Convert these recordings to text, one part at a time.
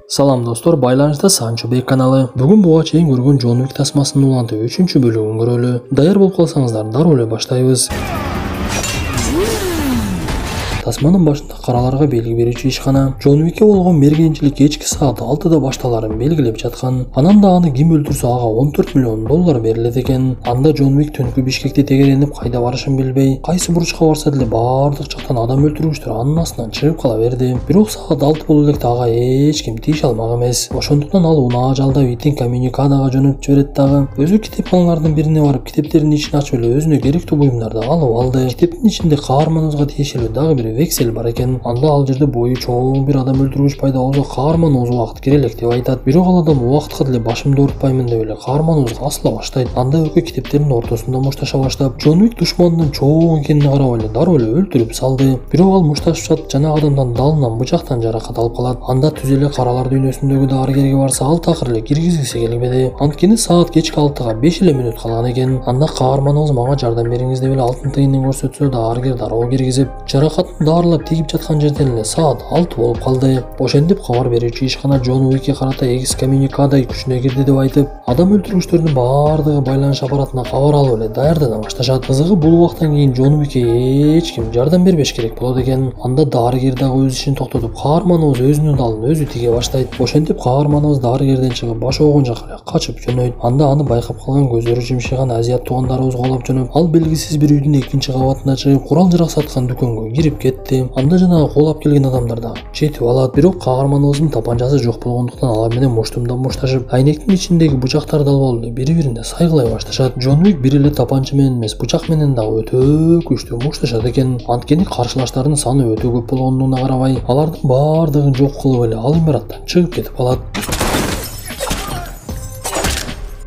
Салам достор, байланышта Санчо Бек каналы. Бүгүн буга чейин көргөн Джон Уик тасмасынын уланты 3-бөлүгүн көрөлү. Даяр болуп калсаңыздар, дароо эле баштайбыз. Тасманын башында караларга белги берүүчү ишкана Джон Уикке болгон мергенчилик кечки саат 6-да башталарын белгилеп жаткан. Анан да аны ким өлтүрсө ага $14 миллион берилет экен. Анда Джон Уик түнкү Бишкекте тегеренип кайда барышын билбей, кайсы буручка барса деле баардык жактан адам өлтүргүчтөр анын астынан чыгып кала берди. Бирок саат 6 боло электе ага эч ким тийише алмак эмес. Ошондуктан ал унаа жалдап итин коммуникадага жөнөтүп жиберет дагы. Өзү китепканалардын бирине барып китептердин ичин ачып эле өзүнө керектүү буюмдарды алып алды. Китептин ичинде каарманыбызга тиешелүү дагы бир вексель бар экен. Анда ал жерде бою чоң бир адам өлтүргүч пайда болсо каарманыбыз убакыт керелек деп айтат. Бирок ал адам убакытка деле башымды оорутпаймын деп эле каарманыбызга асыла баштайт. Анда экөө китептердин ортосунда мушташа баштап, Джон Уик душманынын чоң экенине карап эле дароо эле өлтүрүп салды. Бирок ал мушташып жатып жана адамдан далынан бычактан жаракат алып калат. Анда түз эле каралар дүйнөсүндөгү дарыгерге барса, ал такыр эле киргизгиси келбеди. Анткени саат кечки 6-га 5 эле мүнөт калган экен. Анда каарманыбыз мага жардам бериңиз деп эле алтын тыйынын көрсөтсө, дарыгер дароо киргизип, жаракатын даарылап тигип жаткан жерден эле саат 6 болуп калды. Ошентип кабар берүүчү ишкана Джон Уикке карата экскоммуникада күчүнө кирди деп айтып, адам өлтүргүчтөрдүн баардыгы байланыш аппаратына кабар алып эле даярдана башташат. Кызыгы бул убактан кийин Джон Уикке эч ким жардам бербеш керек болот экен. Анда дарыгер дагы өз ишин токтотуп, каарманыбыз өзүнүн далын өзү тиге баштайт. Ошентип каарманыбыз дарыгерден чыгып баш оогон жака эле качып жөнөйт. Анда аны байкап калган көзөрү жымшыган азиат туугандарыбыз куалап жөнөп, ал белгисиз бир үйдүн 2-кабатына чыгып, курал-жарак саткан дүкөнгө кирип кетти. Анда жанагы куалап келген адамдар да жетип алат. Бирок каарманыбыздын тапанчасы жок болгондуктан алар менен муштумдап мушташып, айнектин ичиндеги бычактарды алып алып эле бири-бирине сайгылай башташат. Джон Уик бир эле тапанча менен эмес, бычак менен дагы өтө күчтүү мушташат экен. Анткени каршылаштардын саны өтө көп болгондугуна карабай, алардын баардыгын жок кылып эле ал имараттан чыгып кетип калат.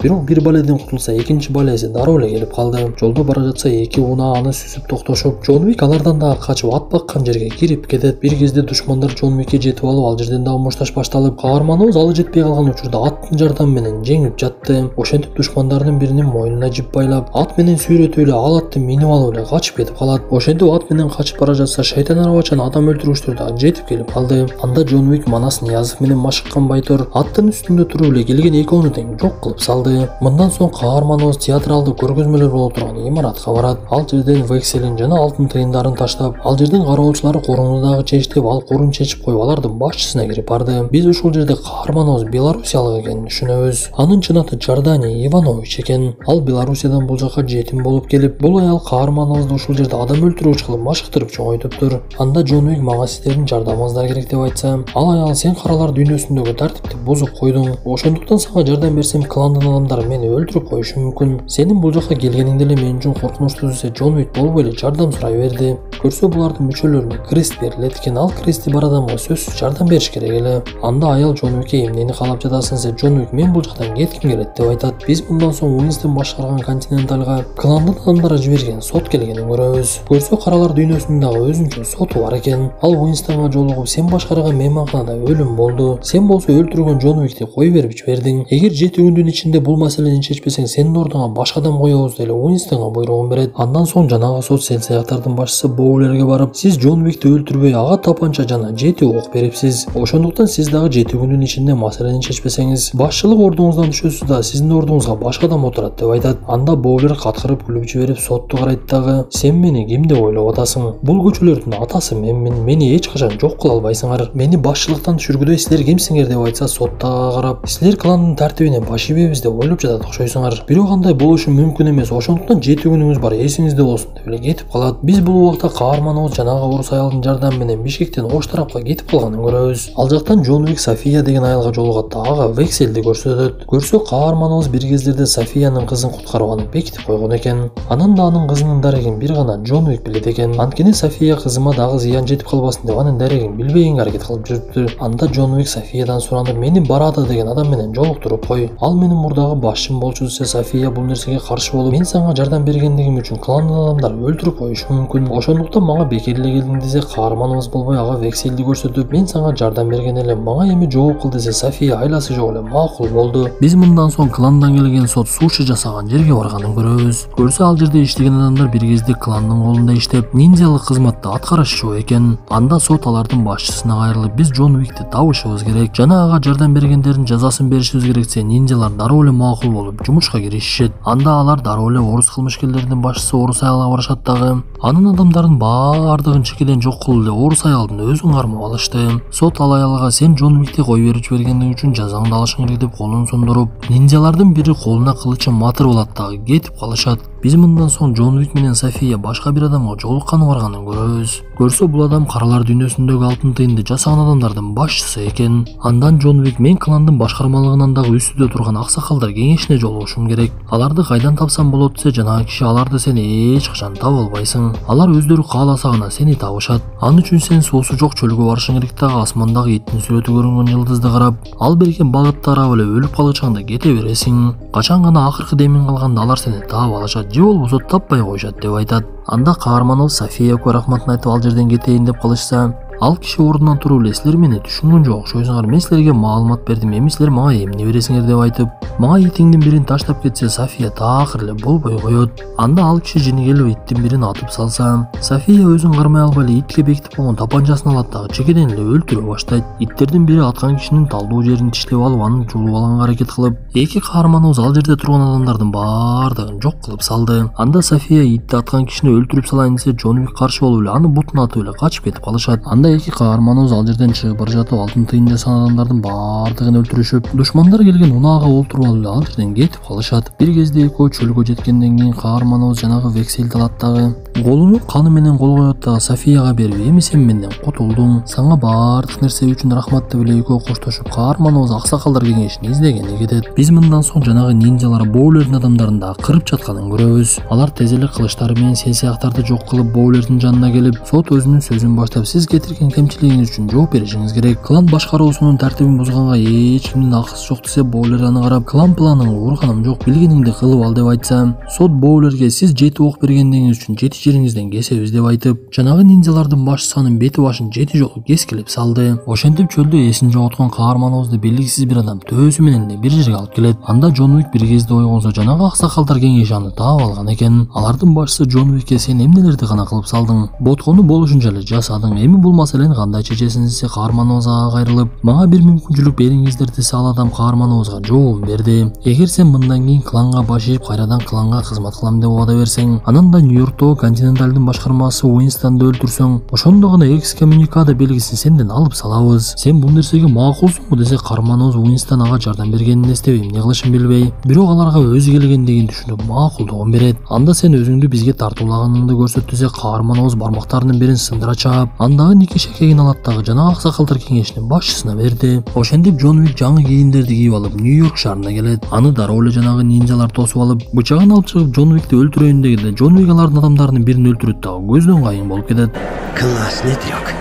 Бирок бир баледен кутулса, экинчи балеси дароо эле келип калды. Жолдо бара жатса, эки унаа аны сүзүп токтошуп, Джон Уик алардан дагы качып ат баккан жерге кирип кетет. Бир кезде душмандар Джон Уикке жетип алып, ал жерден дагы мушташ башталып, каарманыбыз алы жетпей калган учурда аттын жардамы менен жеңип жатты. Ошентип душмандардын биринин мойнуна жип байлап, ат менен сүйрөтүп эле ал атты минип алып эле качып кетип калат. Ошентип ат менен качып бара жатса, шайтан арабачан адам өлтүргүчтөр дагы жетип келип калды. Анда Джон Уик Манас Ниязов менен машыккан байтөр аттын үстүндө туруп эле келген экөөнү тең жок кылып салды. Мындан соң каарманыбыз театралдык көргөзмөлөр боло турган имаратка барат. Ал жерден векселин жана алтын тыйындарын таштап, ал жердин кароолчулары курууну дагы чечтип, ал курун чечип коюп, алардын башчысына кирип барды. Биз ушул жерде каарманыбыз белорусиялык экенин түшүнөбүз. Анын чын аты Жардани Иванович экен. Ал Белоруссиядан бул жака жетим болуп келип, бул аял каарманыбызды ушул жерде адам өлтүргүч кылып машыктырып чоңойтуптур. Анда Джон Уик мага сиздердин жардамыңыздар керек деп айтса, ал аял сен каралар дүйнөсүндөгү тартипти бузуп койдуң. Ошондуктан сага жардам берсем, кландын адамдары мени өлтүрүп коюшу мүмкүн. Сенин бул жака келгениң деле мен үчүн коркунучтуу десе, Джон Уик болуп эле жардам сурай берди. Көрсө булардын мүчөлөрүнө крест берилет экен. Ал крести бар адамга сөзсүз жардам бериш керек эле. Анда аял Джон Уикке эмнени каалап жатасың десе, Джон Уик мен бул жактан кетким келет деп айтат. Биз мындан соң Уинстон башкарган Континентальга кландын адамдары жиберген сот келгенин көрөбүз. Көрсө каралар дүйнөсүнүн дагы өзүнчө соту бар экен. Ал Уинстонго жолугуп, сен башкарган мейманканада өлүм болду. Сен болсо өлтүргөн Джон Уикти кой берип жибердиң. Эгер 7 күндүн ичинде бул маселени чечпесең, сенин ордуңа башка адам коебуз деп Уинстонго буйругун берет. Андан соң жанагы сот сел-саяктардын башчысы Боулерге барып, сиз Джон Уикти өлтүрбөй, ага тапанча жана 7 ок берипсиз. Ошондуктан сиз дагы 7 күндүн ичинде маселени чечпесеңиз, башчылык ордуңуздан түшөсүз да сиздин ордуңузга башка адам отурат деп айтат. Анда Боулер каткырып күлүп жиберип сотту карайт дагы, сен мени ким деп ойлоп атасың? Бул көчөлөрдүн атасы менмин. Мени эч качан жок кыла албайсыңар. Мени башчылыктан түшүргүдөй силер кимсиңер деп айтса, сот дагы карап, силер кландын тартибине баш ийбейбиз деп ойлоп жатат окшойсуңар. Бирок андай болушу мүмкүн эмес. Ошондуктан 7 күнүңүз бар, эсиңизде болсун деп эле кетип калат. Биз бул убакта каарманыбыз жанагы орус аялдын жардамы менен Бишкектен ош тарапка кетип калганын көрөбүз. Ал жактан Джон Уик София деген аялга жолугат да ага векселди көрсөтөт. Көрсө каарманыбыз бир кездерде Софиянын кызын куткарып аны бекитип койгон экен. Анан да анын кызынын дарегин бир гана Джон Уик билет экен. Анткени София кызыма дагы зыян жетип калбасын деп анын дарегин билбегенге аракет кылып жүрүптүр. Анда Джон Уик Софиядан суранып, мени Барада деген адам менен жолуктуруп кой. Ал менин мурдагы дагы башчым болчусу София бул нерсеге каршы болуп, мен сага жардам бергендигим үчүн кландын адамдар өлтүрүп коюшу мүмкүн. Ошондуктан мага бекер эле келдиң десе, каарманыбыз болбой ага векселди көрсөтүп, мен сага жардам берген элем, мага эми жооп кыл десе, София айласы жок эле макул болду. Биз мындан соң кландан келген сот суши жасаган жерге барганын көрөбүз. Көрсө ал жерде иштеген адамдар бир кезде кландын колунда иштеп, ниндзялык кызматты аткарышчу экен. Анда сот алардын башчысына кайрылып, биз Джон Уикти табышыбыз керек жана ага жардам бергендердин жазасын беришибиз керек десе, ниндзялар дароо эле макул болуп жумушка киришишет. Анда алар дароо эле орус кылмышкерлердин башчысы орус аялга барышат дагы. Анын адамдарын баардыгын чекеден жок кылып эле орус аялдын өзүн кармап алышты. Сот ал аялга сен Джон Уикти кой берип жибергендиң үчүн жазаңды алышың керек деп колун сундуруп, ниндзялардын бири колуна кылычын матырып алат дагы кетип калышат. Биз мындан соң Джон Уик менен София башка бир адамга жолукканы барганын көрөбүз. Көрсө бул адам каралар дүйнөсүндөгү алтын тыйынды жасаган адамдардын башчысы экен. Андан Джон Уик мен кландын башкармалыгынан дагы үстүдө турган аксакалдар кеңешине жолугушум керек. Аларды кайдан тапсам болот десе, жанагы киши аларды сен эч качан таба албайсың. Алар өздөрү кааласа гана сени табышат. Ал үчүн сен суусу жок чөлгө барышың керек дагы асмандагы иттин сүрөтү көрүнгөн жылдызды карап, ал берген багытты карап эле өлүп калгычаңда кете бересиң. Качан гана акыркы демиң калганда алар сени таап алышат, же болбосо таппай коюшат деп айтат. Анда каарманыбыз София рахматын айтып ал жерден кетейин деп калышса, ал киши ордунан туруп эле, силер мени түшүнгөн жок окшойсуңар, мен силерге маалымат бердим, эми силер мага эмне бересиңер деп айтып, мага итиңдин бирин таштап кетсе, София такыр эле болбой коет. Анда ал киши жини келип иттин бирин атып салса, София өзүн кармай албай эле итке бекитип койгон тапанчасын алат дагы чекеден эле өлтүрө баштайт. Иттердин бири аткан кишинин талдуу жерин тиштеп алып, аны жулуп алганга аракет кылып, эки каарманыбыз ал жерде турган адамдардын баардыгын жок кылып салды. Анда София итти аткан кишини өлтүрүп салайын десе, Джон Уик каршы болуп эле аны бутун атып эле качып кетип калышат. Анда эки каарманыбыз ал жерден чыгып бара жатып, алтын тыйын жасаган адамдардын баардыгын өлтүрүшүп, душмандар келген унаага олтуруп алып эле ал жерден кетип калышат. Бир кезде экөө чөлгө жеткенден кийин каарманыбыз жанагы векселди алат дагы, колуну каны менен кол коет дагы Софияга берип, эми сен менден кутулдуң, сага баардык нерсе үчүн рахмат деп эле экөө коштошуп, каарманыбыз аксакалдар кеңешин издегени кетет. Биз мындан соң жанагы ниндзялар боулердин адамдарын дагы кырып жатканын көрөбүз. Алар тез эле кылычтары менен сенсияктарды жок кылып боулердин жанына келип, сот өзүнүн сөзүн баштап, сиз кетирген кемчилигиңиз үчүн жооп беришиңиз керек. Клан башкаруусунун тартибин бузганга эч кимдин акысы жок десе, боулер аны карап, клан планын урганым жок, билгениңди кылып ал деп айтса, сот боулерге сиз 7 ок бергендигиңиз үчүн 7 жериңизден кесебиз деп айтып, жанагы ниндзялардын башчысы анын бети башын 7 жолу кескилеп салды. Ошентип чөлдө эсин жоготкон каарманыбызды белгисиз бир адам төөсү менен бир жерге алып келет. Анда Джон Уик бир кезде ойгонсо, жанагы аксакалдар кеңеши аны таап алган экен. Алардын башчысы Джон Уикке сен эмнелерди гана кылып салдың, боткону болушунча эле жасадың, эми бул маселени кандай чечесиң десе, каарманыбыз ага кайрылып, мага бир мүмкүнчүлүк бериңиздер десе, ал адам каарманыбызга жообун берди. Эгер сен мындан кийин кланга баш ийип, кайрадан кланга кызмат кылам деп убада берсең, анан да Нью-Йорктогу Континенталдын башкармасы Уинстонду өлтүрсөң, ошондо гана экскоммуникада белгисин сенден алып салабыз. Сен бул нерсеге макулсуңбу десе, каарманыбыз Уинстон ага жардам бергенин эстеп, эмне кылышын билбей, бирок аларга өзү келгендигин түшүнүп макулдугун берет. Анда сен өзүңдү бизге тартуулаганыңды көрсөт десе, каарманыбыз бармактарынын бирин сындыра чаап, андагы нике шекегин алат дагы жанагы аксакалдар кеңешинин башчысына берди. Ошентип Джон Уик жаңы кийимдерди кийип алып Нью-Йорк шаарына келет. Аны дароо эле жанагы ниндзялар тосуп алып, бычагын алып чыгып Джон Уикти өлтүрөйүн дегенде, Джон Уик алардын адамдарынын бирин өлтүрөт дагы көздөн кайын болуп кетет. Классный трюк.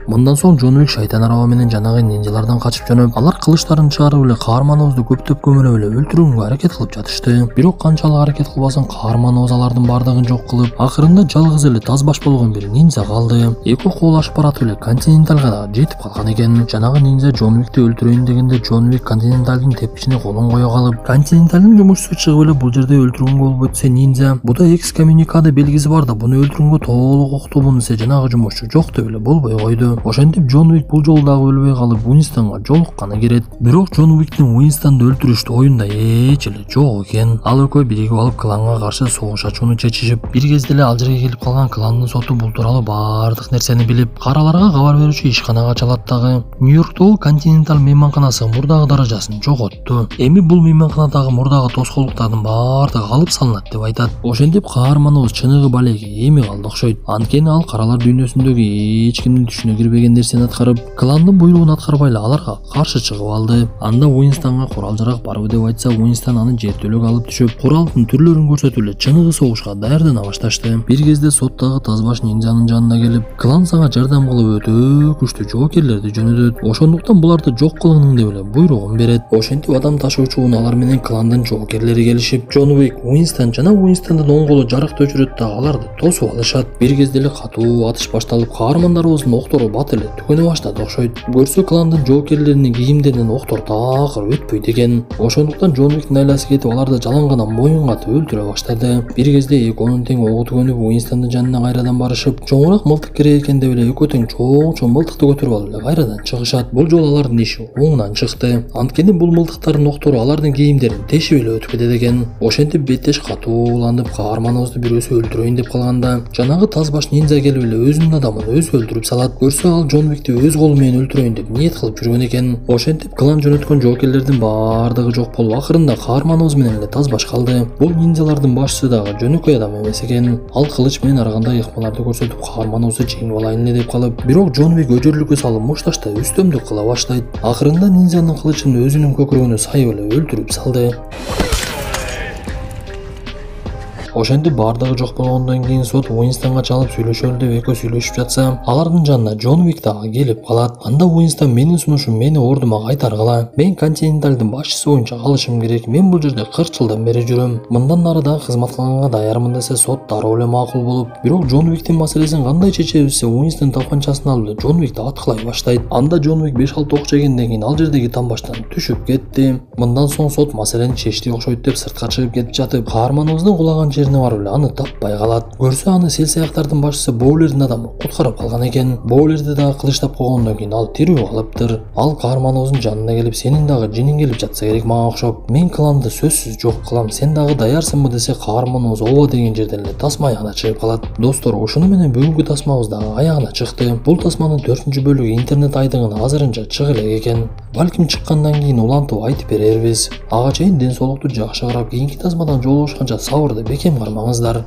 Мындан соң Джон Уик шайтан араба менен жанагы ниндзялардан качып жөнөп, алар кылычтарын чыгарып эле каарманыбызды көптөп көмөлөп эле өлтүрүүгө аракет кылып жатышты. Бирок канчалык аракет кылбасын, каарманыбыз алардын бардыгын жок кылып, акырында жалгыз эле таз баш болгон бир ниндзя калды. Эки куулашып баратып эле Континенталга да жетип калган экен. Жанагы ниндзя Джон Уикти өлтүрөйүн дегенде, Джон Уик Континенталдын тепкичине колун кое калып, Континенталдын жумушчусу чыгып эле бул жерде өлтүргөнгө болбойт десе, ниндзя буда экскоммуникада белгиси бар да, буну өлтүргөнгө толук уктуумун десе, жанагы жумушчу жок деп эле болбой койду. Ошентип Джон Уик бул жолу дагы өлбөй калып Уинстонго жолукканы кирет. Бирок Джон Уиктин Уинстонду өлтүрүштү оюнда эч эле жок экен. Ал экөө биригип алып кланга каршы согуш ачууну чечишип, бир кезде эле ал жерге келип калган кландын соту бул тууралуу баардык нерсени билип, караларга кабар берүүчү ишканага чалат дагы. Нью-Йорктогу Континентал мейманканасы мурдагы даражасын жоготту. Эми бул мейманканадагы мурдагы тоскоолдуктардын баардыгы алып салынат деп айтат. Ошентип каарманыбыз чыныгы балеге эми калды окшойт. Анткени ал каралар дүйнөсүндөгү эч кимдин түшүнө бербеген нерсени аткарып, кландын буйругун аткарбай эле аларга каршы чыгып алды. Анда Уинстонго курал-жарак барбы деп айтса, Уинстон аны жертөлөккө алып түшүп, куралдын түрлөрүн көрсөтүп эле чыныгы согушка даярдана башташты. Бир кезде соттагы тазбаш ниндзянын жанына келип, клан сага жардам кылып өтө күчтүү жоокерлерди жөнөтөт. Ошондуктан буларды жок кылыңның деп эле буйругун берет. Ошентип адам ташуучу унаалар менен кландын жоокерлери келишип, Джон Уик, Уинстон жана Уинстондун оң колу жаракты өчүрөт да аларды тосуп алышат. Бир кезде эле катуу атыш башталып, каармандарыбыздын октору бат эле түгөнө баштады окшойт. Көрсө кландын жоокерлеринин кийимдеринен октор такыр өтпөйт экен. Ошондуктан Джон Уиктин айласы кетип, аларды жаланганан моюн катып өлтүрө баштады. Бир кезде экөөнүн тең ого түгөнүп, Уинстондун жанына кайрадан барышып, чоңураак мылтык керек экен деп эле экөө тең чоң мылтыкты көтөрүп алып эле кайрадан чыгышат. Бул жолу алардын иши оңунан чыкты. Анткени бул мылтыктардын октору алардын кийимдерин тешип эле өтүп кетет экен. Ошентип беттеш катууланып, каарманыбызды бирөөсү өлтүрөйүн деп калганда, жанагы тазбаш ниндзя келип эле өзүнүн адамын өзү өлтүрүп салат. Көрсө ал Джон Уикти өз колу менен өлтүрөйүн деп ниет кылып жүргөн экен. Ошентип клан жөнөткөн жоокерлердин баардыгы жок болуп, акырында каарманыбыз менен эле тазбаш калды. Бул ниндзялардын башчысы дагы жөнөкөй адам эмес экен. Ал кылыч менен ар кандай ыкмаларды көрсөтүп, каарманыбызды жеңип алайын эле деп калып, бирок Джон Уик өжөрлүккө салып мушташта үстөмдүк кыла баштайт. Акырында ниндзянын кылычын өзүнүн көкүрөгүнө сайып эле өлтүрүп салды. Ошентип баардыгы жок болгондон кийин сот Уинстонго чалып сүйлөшөлү деп экөө сүйлөшүп жатса, алардын жанына Джон Уик дагы келип калат. Анда Уинстон менин сунушум мени ордума кайтаргыла. Мен Континенталдын башчысы боюнча калышым керек. Мен бул жерде 40 жылдан бери жүрөм. Мындан нары дагы кызмат кылганга даярмын десе, сот дароо эле макул болуп, бирок Джон Уиктин маселесин кандай чечебиз десе, Уинстон тапанчасын алып эле Джон Уикти аткылай баштайт. Анда Джон Уик 5-6 ок жегенден кийин ал жердеги тамбаштан түшүп кетти. Мындан соң сот маселени чечти окшойт деп сыртка чыгып кетип жатып, каарманыбыздын кулаган жерине барып эле аны таппай калат. Көрсө аны сел-саяктардын башчысы Боулердин адамы куткарып калган экен. Боулерди дагы кылычтап койгондон кийин ал тирүү калыптыр. Ал каарманыбыздын жанына келип, сенин дагы жиниң келип жатса керек мага окшоп. Мен кланды сөзсүз жок кылам. Сен дагы даярсыңбы десе, каарманыбыз ооба деген жерден эле тасма аягына чыгып калат. Достор, ушуну менен бүгүнкү тасмабыз дагы аягына чыкты. Бул тасманын 4-бөлүгү интернет айдыгына азырынча чыга элек экен. Балким чыккандан кийин улантып айтып берербиз. Ага чейин ден соолукту жакшы карап, кийинки тасмадан жолугушканча сабырды бекем кармаңыздар.